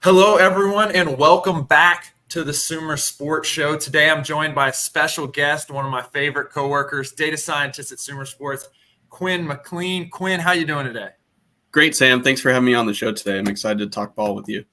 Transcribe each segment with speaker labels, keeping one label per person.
Speaker 1: Hello, everyone, and welcome back to the Sumer Sports Show. Today, I'm joined by a special guest, one of my favorite coworkers, data scientist at Sumer Sports, Quinn MacLean. Quinn, how you doing today?
Speaker 2: Great, Sam. Thanks for having me on the show today. I'm excited to talk ball with you.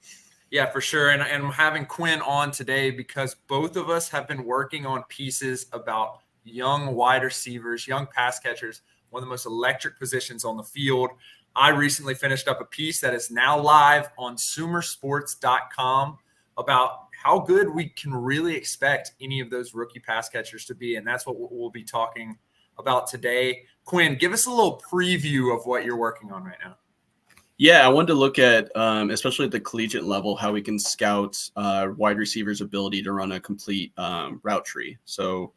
Speaker 1: Yeah, for sure. And I'm having Quinn on today because both of us have been working on pieces about young wide receivers, young pass catchers, one of the most electric positions on the field. I recently finished up a piece that is now live on sumersports.com about how good we can really expect any of those rookie pass catchers to be. And that's what we'll be talking about today. Quinn, give us a little preview of what you're working on right now.
Speaker 2: Yeah, I wanted to look at, especially at the collegiate level, how we can scout wide receivers' ability to run a complete route tree. So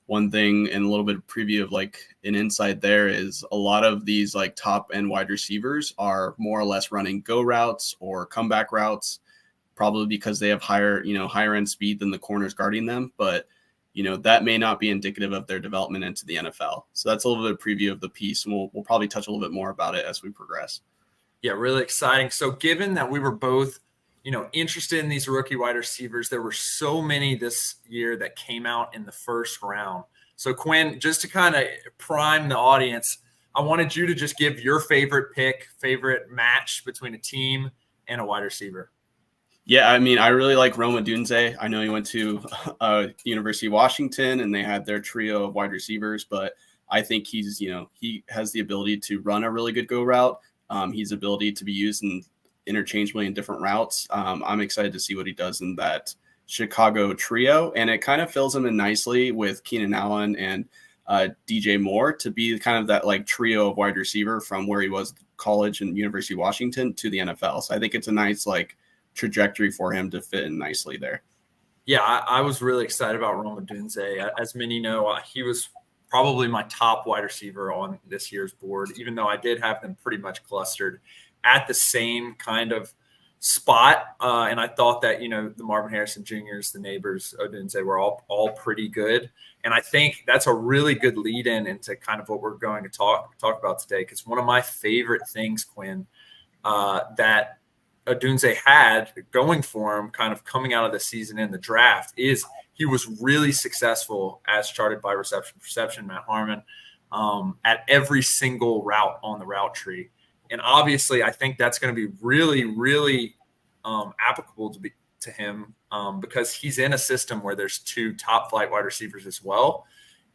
Speaker 2: one thing and a little bit of preview of like an insight there is a lot of these like top end wide receivers are more or less running go routes or comeback routes, probably because they have higher end speed than the corners guarding them. But that may not be indicative of their development into the NFL. So that's a little bit of preview of the piece, and we'll probably touch a little bit more about it as we progress.
Speaker 1: Yeah, really exciting. So given that we were both, interested in these rookie wide receivers, there were so many this year that came out in the first round. So Quinn, just to kind of prime the audience, I wanted you to just give your favorite pick, favorite match between a team and a wide receiver.
Speaker 2: Yeah, I mean, I really like Rome Odunze. I know he went to University of Washington and they had their trio of wide receivers, but I think he has the ability to run a really good go route. His ability to be used interchangeably in different routes. I'm excited to see what he does in that Chicago trio, and it kind of fills him in nicely with Keenan Allen and DJ Moore to be kind of that like trio of wide receiver from where he was college and University of Washington to the NFL. So I think it's a nice like trajectory for him to fit in nicely there.
Speaker 1: Yeah, I was really excited about Rome Odunze. As many know, he was probably my top wide receiver on this year's board, even though I did have them pretty much clustered at the same kind of spot. And I thought that, the Marvin Harrison Jr.'s, the neighbors, Odunze were all pretty good. And I think that's a really good lead in into kind of what we're going to talk about today. Because one of my favorite things, Quinn, that Odunze had going for him kind of coming out of the season in the draft is he was really successful as charted by Reception Perception, Matt Harmon, at every single route on the route tree. And obviously, I think that's going to be really, really applicable to him because he's in a system where there's two top flight wide receivers as well.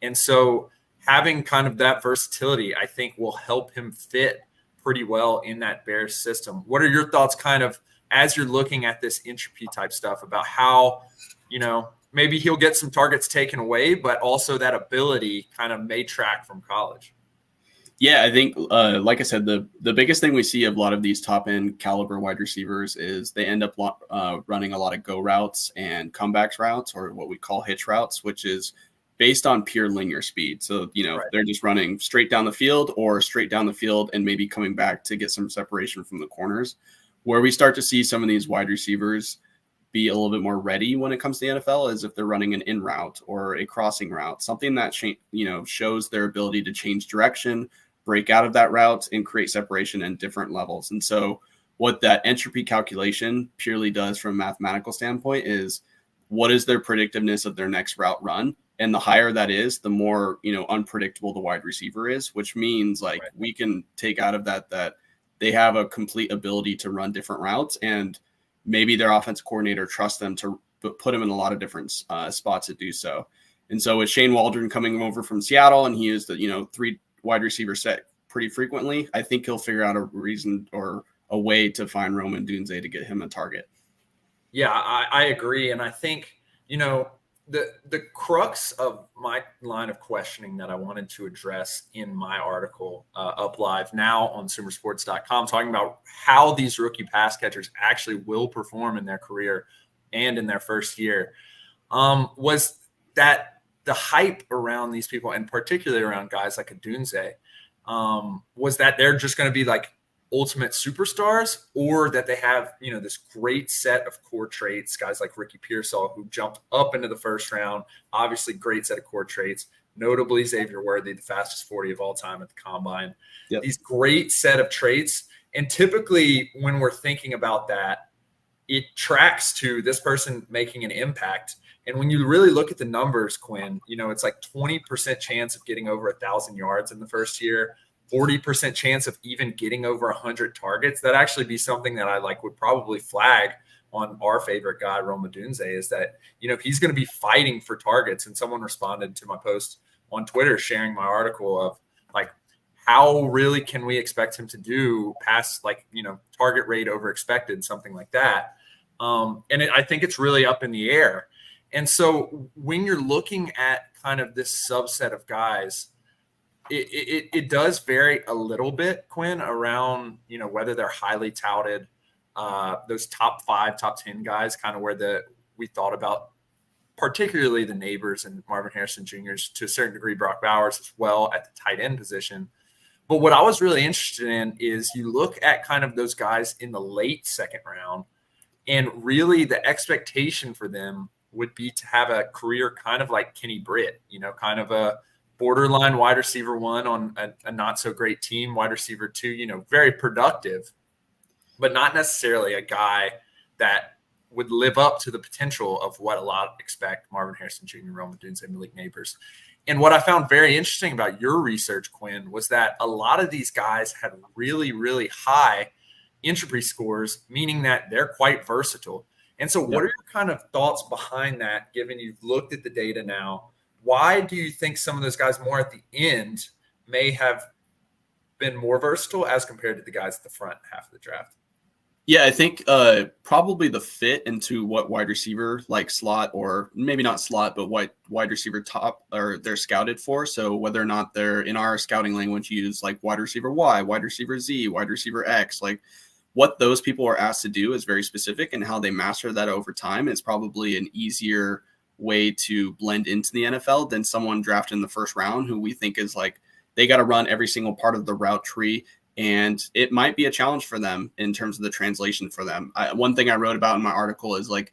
Speaker 1: And so having kind of that versatility, I think, will help him fit pretty well in that Bears system. What are your thoughts kind of as you're looking at this entropy type stuff about how, maybe he'll get some targets taken away, but also that ability kind of may track from college?
Speaker 2: Yeah, I think, like I said, the biggest thing we see of a lot of these top end caliber wide receivers is they end up running a lot of go routes and comebacks routes, or what we call hitch routes, which is based on pure linear speed. So, right. They're just running straight down the field or straight down the field and maybe coming back to get some separation from the corners. Where we start to see some of these wide receivers be a little bit more ready when it comes to the NFL is if they're running an in route or a crossing route, something that shows their ability to change direction, break out of that route, and create separation in different levels. And so what that entropy calculation purely does from a mathematical standpoint is what is their predictiveness of their next route run? And the higher that is, the more, unpredictable the wide receiver is, which means like right. We can take out of that they have a complete ability to run different routes, and maybe their offensive coordinator trusts them to put them in a lot of different spots to do so. And so with Shane Waldron coming over from Seattle, and he used the, 3 wide receiver set pretty frequently, I think he'll figure out a reason or a way to find Rome Odunze to get him a target.
Speaker 1: Yeah, I agree. And I think, the crux of my line of questioning that I wanted to address in my article up live now on sumersports.com, talking about how these rookie pass catchers actually will perform in their career and in their first year, was that the hype around these people, and particularly around guys like Odunze, was that they're just going to be like ultimate superstars, or that they have, this great set of core traits, guys like Ricky Pearsall, who jumped up into the first round, obviously great set of core traits, notably Xavier Worthy, the fastest 40 of all time at the combine. Yep. These great set of traits. And typically when we're thinking about that, it tracks to this person making an impact. And when you really look at the numbers, Quinn, it's like 20% chance of getting over 1,000 yards in the first year, 40% chance of even getting over 100 targets. That'd actually be something that I would probably flag on our favorite guy, Rome Odunze, is that, he's going to be fighting for targets. And someone responded to my post on Twitter sharing my article of how really can we expect him to do past target rate over expected, something like that. I think it's really up in the air. And so when you're looking at kind of this subset of guys, it does vary a little bit, Quinn, around, whether they're highly touted, those top 5, top 10 guys, kind of where we thought about, particularly the neighbors and Marvin Harrison Jr.'s, to a certain degree, Brock Bowers as well at the tight end position. But what I was really interested in is you look at kind of those guys in the late second round, and really the expectation for them would be to have a career kind of like Kenny Britt, kind of a borderline wide receiver 1 on a not so great team, wide receiver 2, very productive, but not necessarily a guy that would live up to the potential of what a lot expect Marvin Harrison Jr., Rome Odunze, Malik Neighbors. And what I found very interesting about your research, Quinn, was that a lot of these guys had really, really high entropy scores, meaning that they're quite versatile. And so what are your kind of thoughts behind that, given you've looked at the data now? Why do you think some of those guys more at the end may have been more versatile as compared to the guys at the front half of the draft?
Speaker 2: Yeah, I think probably the fit into what wide receiver, like slot, or maybe not slot, but wide receiver top, or they're scouted for. So whether or not they're, in our scouting language, use like wide receiver Y, wide receiver Z, wide receiver X, like what those people are asked to do is very specific, and how they master that over time is probably an easier way to blend into the NFL than someone drafted in the first round who we think is like, they got to run every single part of the route tree. And it might be a challenge for them in terms of the translation for them. One thing I wrote about in my article is like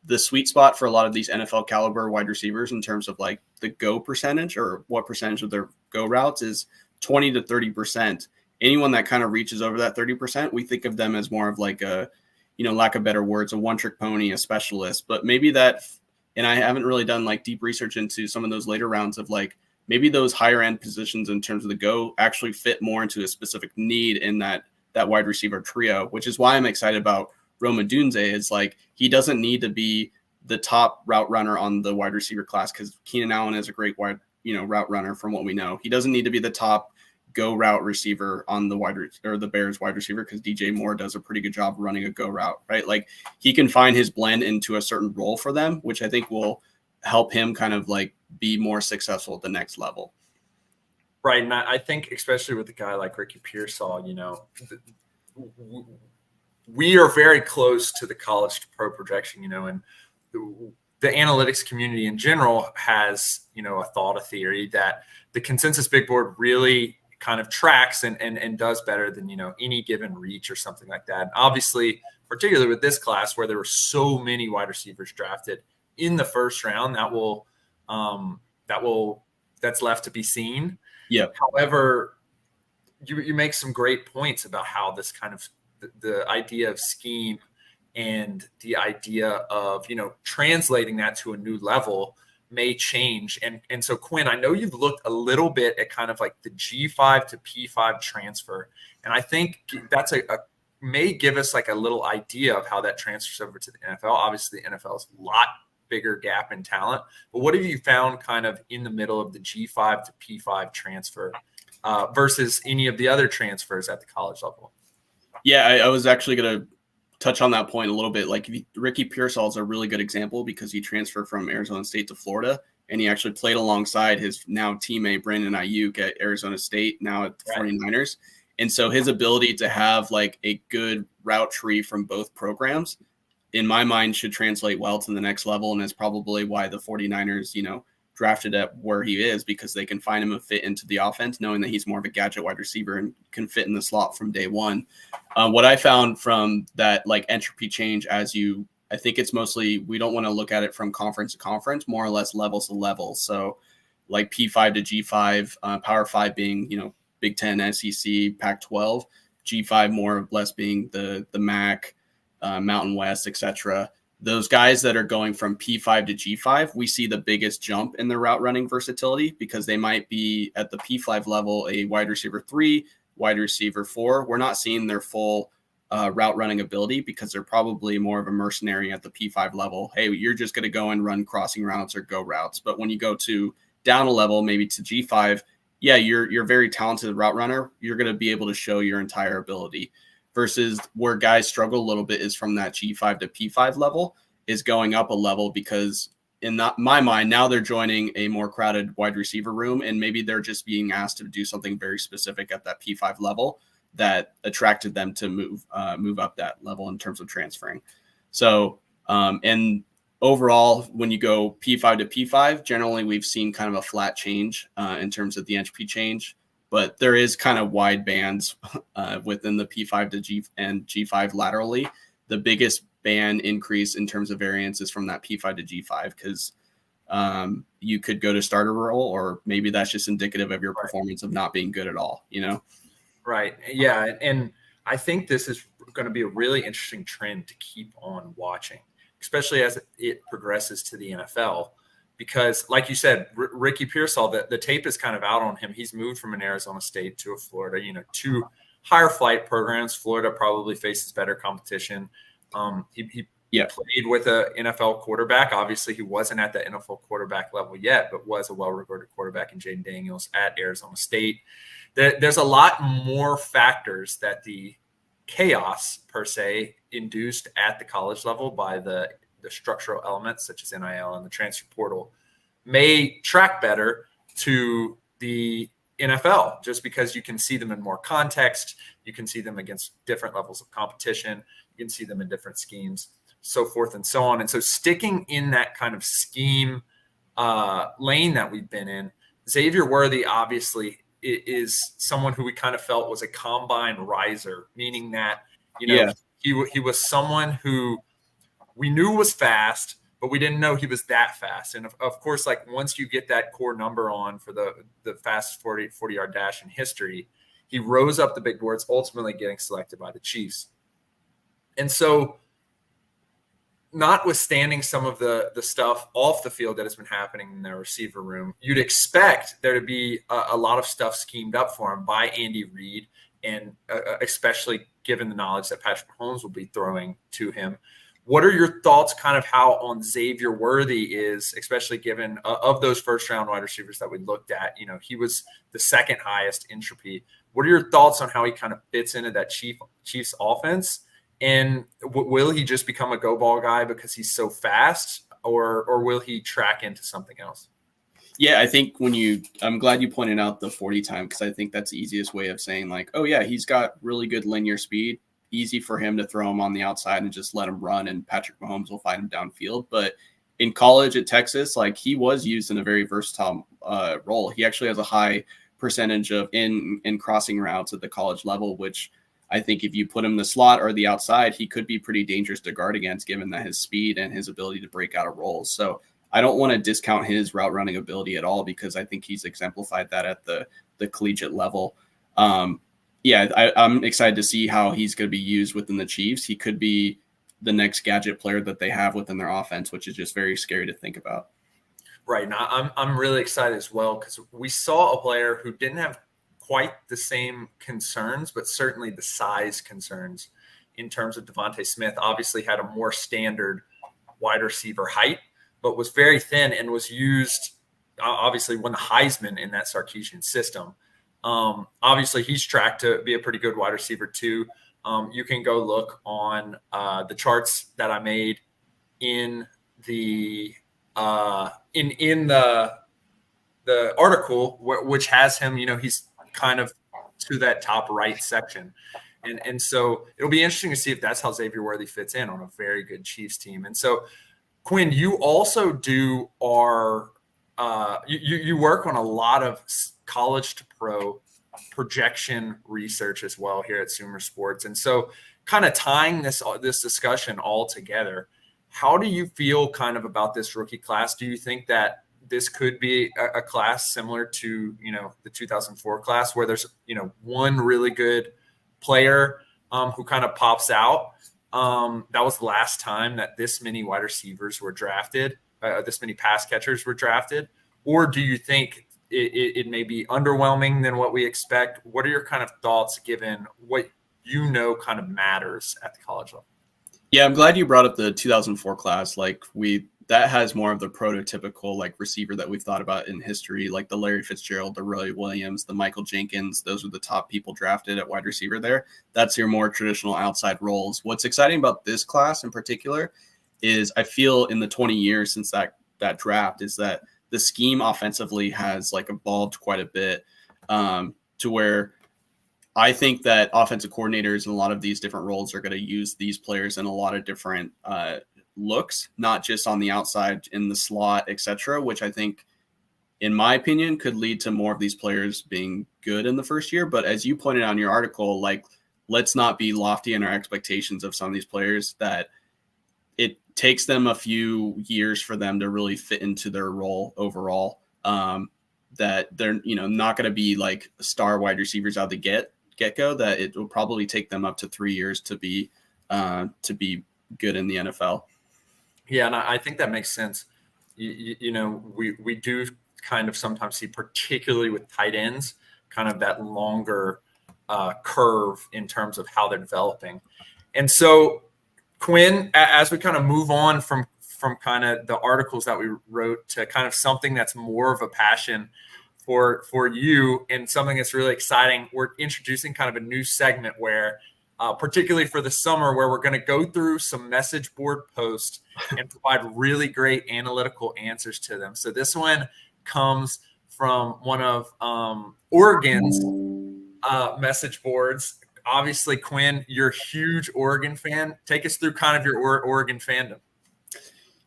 Speaker 2: the sweet spot for a lot of these NFL caliber wide receivers in terms of like the go percentage, or what percentage of their go routes, is 20 to 30%. Anyone that kind of reaches over that 30%, we think of them as more of like a, lack of better words, a one-trick pony, a specialist. But maybe that, and I haven't really done like deep research into some of those later rounds of like, maybe those higher end positions in terms of the go actually fit more into a specific need in that wide receiver trio, which is why I'm excited about Rome Odunze. Is like, he doesn't need to be the top route runner on the wide receiver class, because Keenan Allen is a great route runner from what we know. He doesn't need to be the top go route receiver on the Bears wide receiver, because DJ Moore does a pretty good job running a go route, right? Like, he can find his blend into a certain role for them, which I think will help him kind of like be more successful at the next level.
Speaker 1: Right. And I think especially with a guy like Ricky Pearsall, we are very close to the college to pro projection, and the analytics community in general has, a theory that the consensus big board really kind of tracks and does better than, any given reach or something like that. And obviously, particularly with this class where there were so many wide receivers drafted in the first round, that's left to be seen.
Speaker 2: Yeah.
Speaker 1: However, you make some great points about how this kind of the idea of scheme and the idea of, translating that to a new level may change. And so, Quinn, I know you've looked a little bit at kind of like the G5 to P5 transfer. And I think that's may give us like a little idea of how that transfers over to the NFL. Obviously, the NFL is a lot bigger gap in talent, but what have you found kind of in the middle of the G5 to P5 transfer versus any of the other transfers at the college level?
Speaker 2: Yeah, I was actually going to touch on that point a little bit. Like, Ricky Pearsall is a really good example because he transferred from Arizona State to Florida, and he actually played alongside his now teammate Brandon Ayuk at Arizona State, now at the 49ers. And so his ability to have like a good route tree from both programs, in my mind, should translate well to the next level. And is probably why the 49ers, drafted at where he is, because they can find him a fit into the offense, knowing that he's more of a gadget wide receiver and can fit in the slot from day one. What I found from that like entropy change, I think it's mostly, we don't want to look at it from conference to conference, more or less levels to levels. So like P5 to G5, Power 5 being, Big 10, SEC, Pac-12, G5 more or less being the MAC, Mountain West, etc. Those guys that are going from P5 to G5, we see the biggest jump in their route running versatility because they might be at the P5 level a wide receiver 3, wide receiver 4. We're not seeing their full route running ability because they're probably more of a mercenary at the P5 level. Hey, you're just going to go and run crossing routes or go routes. But when you go to down a level, maybe to G5, yeah, you're very talented route runner. You're going to be able to show your entire ability. Versus where guys struggle a little bit is from that G5 to P5 level is going up a level because in my mind, now they're joining a more crowded wide receiver room and maybe they're just being asked to do something very specific at that P5 level that attracted them to move up that level in terms of transferring. So, and overall, when you go P5 to P5, generally we've seen kind of a flat change in terms of the entropy change. But there is kind of wide bands within the P5 to G and G5 laterally. The biggest band increase in terms of variance is from that P5 to G5 because you could go to starter role, or maybe that's just indicative of your performance of not being good at all, you know?
Speaker 1: Right. Yeah. And I think this is going to be a really interesting trend to keep on watching, especially as it progresses to the NFL. Because, like you said, Ricky Pearsall, the tape is kind of out on him. He's moved from an Arizona State to a Florida, two higher flight programs. Florida probably faces better competition. He played with an NFL quarterback. Obviously, he wasn't at the NFL quarterback level yet, but was a well-regarded quarterback in Jaden Daniels at Arizona State. There's a lot more factors that the chaos, per se, induced at the college level by the structural elements such as NIL and the transfer portal may track better to the NFL just because you can see them in more context. You can see them against different levels of competition. You can see them in different schemes, so forth and so on. And so sticking in that kind of scheme lane that we've been in, Xavier Worthy obviously is someone who we kind of felt was a combine riser, meaning that, he was someone who we knew was fast, but we didn't know he was that fast. And of course, like once you get that core number on for the fastest 40-yard dash in history, he rose up the big boards, ultimately getting selected by the Chiefs. And so notwithstanding some of the stuff off the field that has been happening in their receiver room, you'd expect there to be a lot of stuff schemed up for him by Andy Reid, and especially given the knowledge that Patrick Mahomes will be throwing to him. What are your thoughts kind of how on Xavier Worthy is, especially given of those first-round wide receivers that we looked at? He was the second highest entropy. What are your thoughts on how he kind of fits into that Chiefs offense? And will he just become a go ball guy because he's so fast, or will he track into something else?
Speaker 2: Yeah, I think I'm glad you pointed out the 40 time because I think that's the easiest way of saying like, oh yeah, he's got really good linear speed. Easy for him to throw him on the outside and just let him run, and Patrick Mahomes will find him downfield. But in college at Texas, like he was used in a very versatile role. He actually has a high percentage of in crossing routes at the college level, which I think if you put him in the slot or the outside, he could be pretty dangerous to guard against, given that his speed and his ability to break out of roles. So I don't want to discount his route running ability at all because I think he's exemplified that at the collegiate level. I'm excited to see how he's going to be used within the Chiefs. He could be the next gadget player that they have within their offense, which is just very scary to think about.
Speaker 1: Right. Now, I'm really excited as well because we saw a player who didn't have quite the same concerns, but certainly the size concerns in terms of Devontae Smith. Obviously had a more standard wide receiver height, but was very thin and was used, obviously won the Heisman in that Sarkisian system. Obviously he's tracked to be a pretty good wide receiver too. You can go look on the charts that I made in the the article, which has him, he's kind of to that top right section. And so it'll be interesting to see if that's how Xavier Worthy fits in on a very good Chiefs team. And so, Quinn, you also do you work on a lot of college to pro projection research as well here at Sumer Sports. And so kind of tying this discussion all together, how do you feel kind of about this rookie class? Do you think that this could be a class similar to, the 2004 class where there's, one really good player who kind of pops out that was the last time that this many wide receivers were drafted, this many pass catchers were drafted? Or do you think it may be underwhelming than what we expect? What are your kind of thoughts given what kind of matters at the college level?
Speaker 2: Yeah, I'm glad you brought up the 2004 class. That has more of the prototypical receiver that we've thought about in history, like the Larry Fitzgerald, the Roy Williams, the Michael Jenkins. Those are the top people drafted at wide receiver there. That's your more traditional outside roles. What's exciting about this class in particular is I feel in the 20 years since that draft is that the scheme offensively has evolved quite a bit to where I think that offensive coordinators in a lot of these different roles are going to use these players in a lot of different looks, not just on the outside in the slot, etc., which I think, in my opinion, could lead to more of these players being good in the first year. But as you pointed out in your article, let's not be lofty in our expectations of some of these players, that it takes them a few years for them to really fit into their role overall. That they're not going to be star wide receivers out the get-go, that it will probably take them up to 3 years to be good in the NFL.
Speaker 1: Yeah, and I think that makes sense. We do kind of sometimes see, particularly with tight ends, kind of that longer curve in terms of how they're developing. And so, Quinn, as we kind of move on from kind of the articles that we wrote to kind of something that's more of a passion for you and something that's really exciting, we're introducing kind of a new segment where particularly for the summer, where we're going to go through some message board posts and provide really great analytical answers to them. So this one comes from one of Oregon's message boards. Obviously, Quinn, you're a huge Oregon fan. Take us through kind of your Oregon fandom.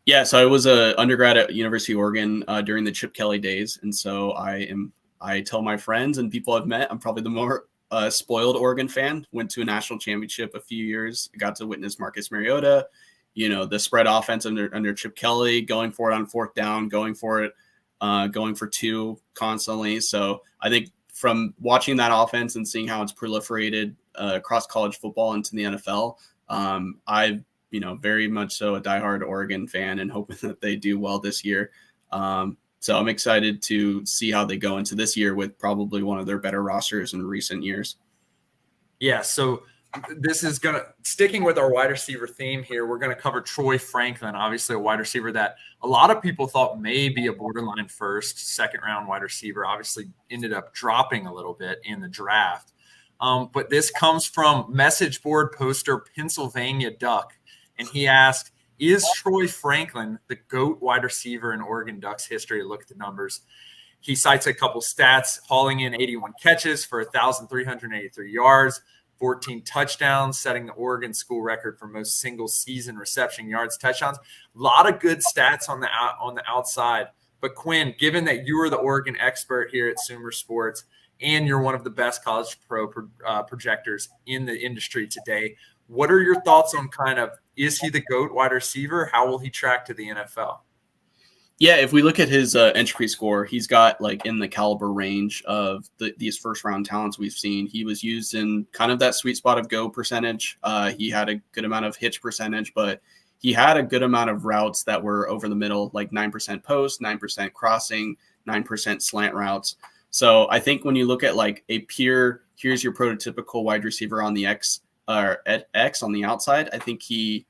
Speaker 2: Yeah, so I was an undergrad at University of Oregon during the Chip Kelly days. And so I tell my friends and people I've met, I'm probably the more spoiled Oregon fan. Went to a national championship a few years. Got to witness Marcus Mariota, the spread offense under Chip Kelly, going for it on fourth down, going for two constantly. So I think from watching that offense and seeing how it's proliferated across college football into the NFL, I've very much so a diehard Oregon fan and hoping that they do well this year. So I'm excited to see how they go into this year with probably one of their better rosters in recent years.
Speaker 1: Yeah, so this is sticking with our wide receiver theme here. We're going to cover Troy Franklin, obviously a wide receiver that a lot of people thought may be a borderline second round wide receiver. Obviously ended up dropping a little bit in the draft. But this comes from message board poster Pennsylvania Duck. And he asked, is Troy Franklin the GOAT wide receiver in Oregon Ducks history? Look at the numbers. He cites a couple stats, hauling in 81 catches for 1,383 yards, 14 touchdowns, setting the Oregon school record for most single season reception yards, touchdowns. A lot of good stats on the outside. But Quinn, given that you are the Oregon expert here at Sumer Sports and you're one of the best college projectors in the industry today, what are your thoughts on is he the GOAT wide receiver? How will he track to the NFL?
Speaker 2: Yeah, if we look at his entry score, he's got in the caliber range of these first round talents we've seen. He was used in kind of that sweet spot of go percentage. He had a good amount of hitch percentage, but he had a good amount of routes that were over the middle, 9% post, 9% crossing, 9% slant routes. So I think when you look at a pure, here's your prototypical wide receiver on the X or at X on the outside, I think he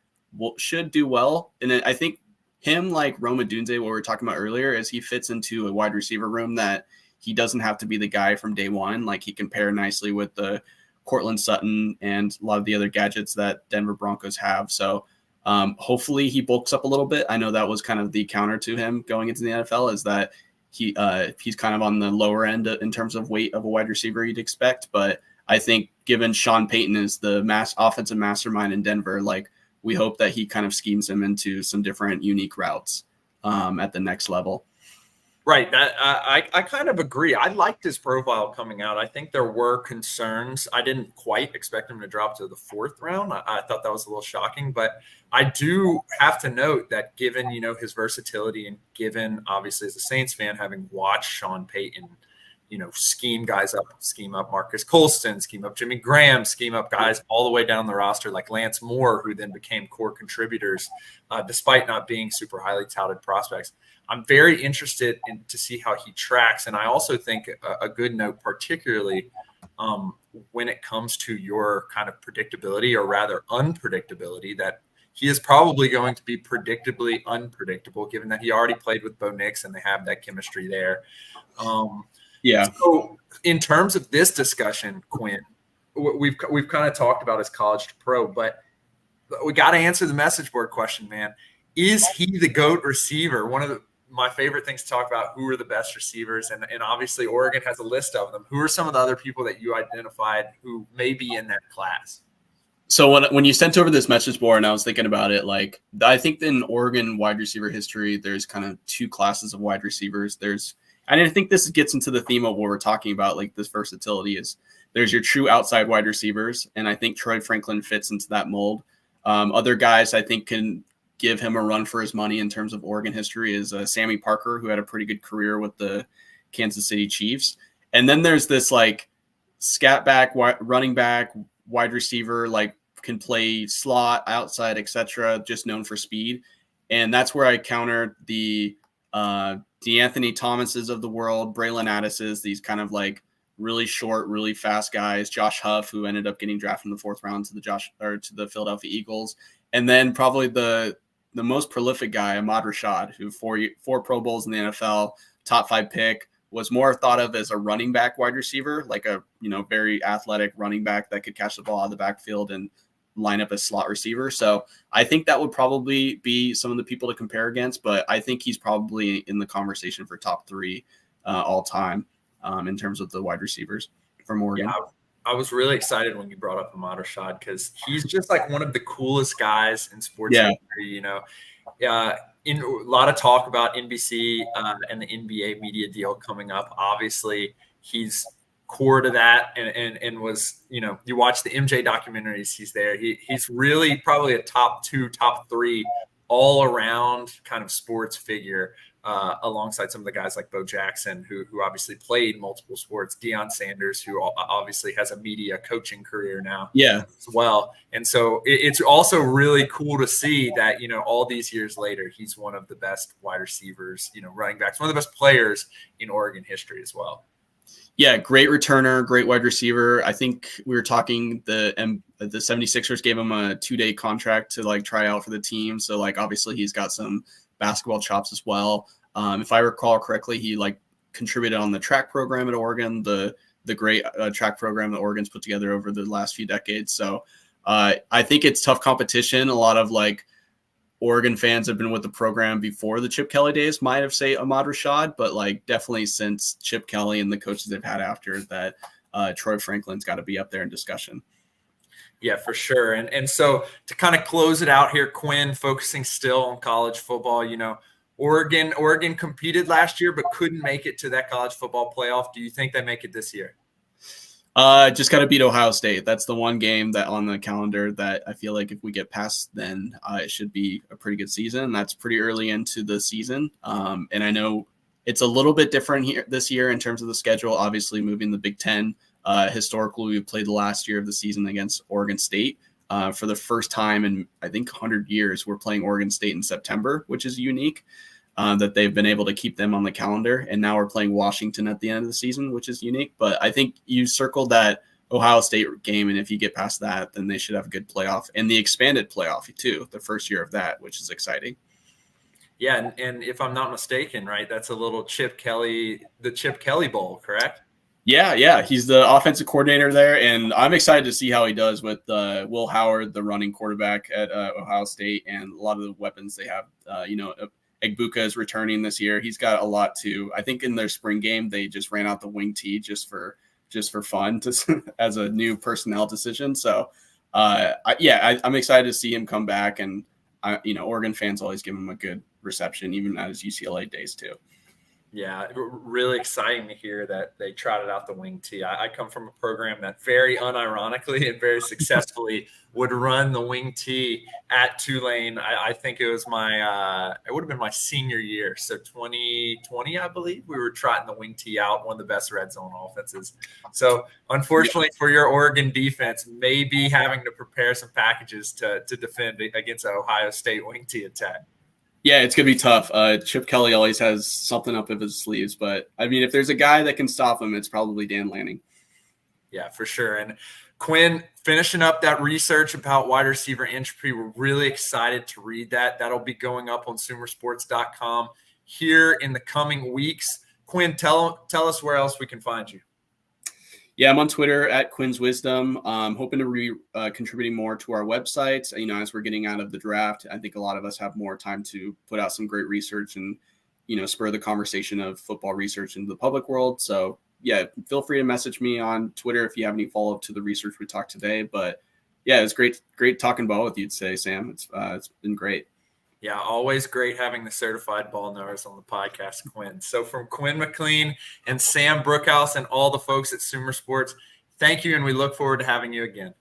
Speaker 2: should do well. And then I think him, like Rome Odunze, what we were talking about earlier, is he fits into a wide receiver room that he doesn't have to be the guy from day one. He can pair nicely with the Cortland Sutton and a lot of the other gadgets that Denver Broncos have. So hopefully he bulks up a little bit. I know that was kind of the counter to him going into the NFL, is that he's kind of on the lower end in terms of weight of a wide receiver you'd expect. But I think given Sean Payton is the offensive mastermind in Denver, we hope that he kind of schemes him into some different unique routes at the next level.
Speaker 1: Right. I kind of agree. I liked his profile coming out. I think there were concerns. I didn't quite expect him to drop to the fourth round. I thought that was a little shocking, but I do have to note that given, his versatility and given, obviously, as a Saints fan, having watched Sean Payton scheme guys up, scheme up Marcus Colston, scheme up Jimmy Graham, scheme up guys all the way down the roster like Lance Moore, who then became core contributors despite not being super highly touted prospects. I'm very interested to see how he tracks. And I also think a good note, particularly when it comes to your kind of predictability, or rather unpredictability, that he is probably going to be predictably unpredictable, given that he already played with Bo Nix and they have that chemistry there. So in terms of this discussion, Quinn, we've kind of talked about his college to pro, but we got to answer the message board question, man. Is he the GOAT receiver? One of my favorite things to talk about, who are the best receivers? And obviously Oregon has a list of them. Who are some of the other people that you identified who may be in that class?
Speaker 2: So when you sent over this message board and I was thinking about it, like, I think in Oregon wide receiver history, there's kind of two classes of wide receivers. And I think this gets into the theme of what we're talking about, like this versatility is there's your true outside wide receivers. And I think Troy Franklin fits into that mold. Other guys I think can give him a run for his money in terms of Oregon history is Sammy Parker, who had a pretty good career with the Kansas City Chiefs. And then there's this like scat back, running back, wide receiver, like can play slot, outside, etc., just known for speed. And that's where I counter the DeAnthony Thomases of the world, Braylon Addis's, these kind of like really short, really fast guys. Josh Huff, who ended up getting drafted in the 4th round to the Philadelphia Eagles. And then probably the most prolific guy, Ahmad Rashad, who four Pro Bowls in the NFL, top 5 pick, was more thought of as a running back wide receiver, like a very athletic running back that could catch the ball out of the backfield and line up as slot receiver. So I think that would probably be some of the people to compare against, but I think he's probably in the conversation for top 3 all time in terms of the wide receivers from Oregon.
Speaker 1: Yeah, I was really excited when you brought up Ahmad Rashad because he's just like one of the coolest guys in sports history, in a lot of talk about NBC and the NBA media deal coming up. Obviously, he's core to that and was, you watch the MJ documentaries, he's there. He's really probably a top 2, top 3 all around kind of sports figure alongside some of the guys like Bo Jackson, who obviously played multiple sports, Deion Sanders, who obviously has a media coaching career now as well. And so it's also really cool to see that, all these years later, he's one of the best wide receivers, running backs, one of the best players in Oregon history as well.
Speaker 2: Yeah, great returner, great wide receiver. I think we were talking the 76ers gave him a 2-day contract to like try out for the team. So like obviously he's got some basketball chops as well. If I recall correctly, he like contributed on the track program at Oregon, the great track program that Oregon's put together over the last few decades. So I think it's tough competition. A lot of like Oregon fans have been with the program before the Chip Kelly days, might have say Ahmad Rashad, but like definitely since Chip Kelly and the coaches they've had after that, Troy Franklin's got to be up there in discussion.
Speaker 1: Yeah, for sure. And so to kind of close it out here, Quinn, focusing still on college football, Oregon competed last year, but couldn't make it to that college football playoff. Do you think they make it this year?
Speaker 2: Just got to beat Ohio State. That's the one game that on the calendar that I feel like if we get past, then it should be a pretty good season. That's pretty early into the season. And I know it's a little bit different here this year in terms of the schedule, obviously moving the Big Ten. Historically, we played the last year of the season against Oregon State. For the first time in, I think, 100 years, we're playing Oregon State in September, which is unique. That they've been able to keep them on the calendar. And now we're playing Washington at the end of the season, which is unique. But I think you circled that Ohio State game, and if you get past that, then they should have a good playoff. And the expanded playoff, too, the first year of that, which is exciting.
Speaker 1: Yeah, and if I'm not mistaken, right, that's a little the Chip Kelly Bowl, correct?
Speaker 2: Yeah. He's the offensive coordinator there, and I'm excited to see how he does with Will Howard, the running quarterback at Ohio State, and a lot of the weapons they have, Egbuka is returning this year. He's got a lot too. I think in their spring game, they just ran out the wing tee just for fun as a new personnel decision. So I'm excited to see him come back. And Oregon fans always give him a good reception, even at his UCLA days too.
Speaker 1: Yeah, really exciting to hear that they trotted out the wing tee. I come from a program that very unironically and very successfully would run the wing tee at Tulane. I think it was it would have been my senior year. So 2020, I believe, we were trotting the wing tee out, one of the best red zone offenses. So unfortunately for your Oregon defense, maybe having to prepare some packages to defend against an Ohio State wing tee attack.
Speaker 2: Yeah, it's going to be tough. Chip Kelly always has something up of his sleeves. But, I mean, if there's a guy that can stop him, it's probably Dan Lanning.
Speaker 1: Yeah, for sure. And Quinn, finishing up that research about wide receiver entropy, we're really excited to read that. That'll be going up on Sumersports.com here in the coming weeks. Quinn, tell us where else we can find you.
Speaker 2: Yeah, I'm on Twitter at Quinn's Wisdom. Hoping to be contributing more to our website. As we're getting out of the draft, I think a lot of us have more time to put out some great research and, spur the conversation of football research into the public world. So, yeah, feel free to message me on Twitter if you have any follow-up to the research we talked today. But, yeah, it's great talking ball with you today, Sam. It's been great.
Speaker 1: Yeah, always great having the certified ball knowers on the podcast, Quinn. So from Quinn MacLean and Sam Bruchhaus and all the folks at Sumer Sports, thank you, and we look forward to having you again.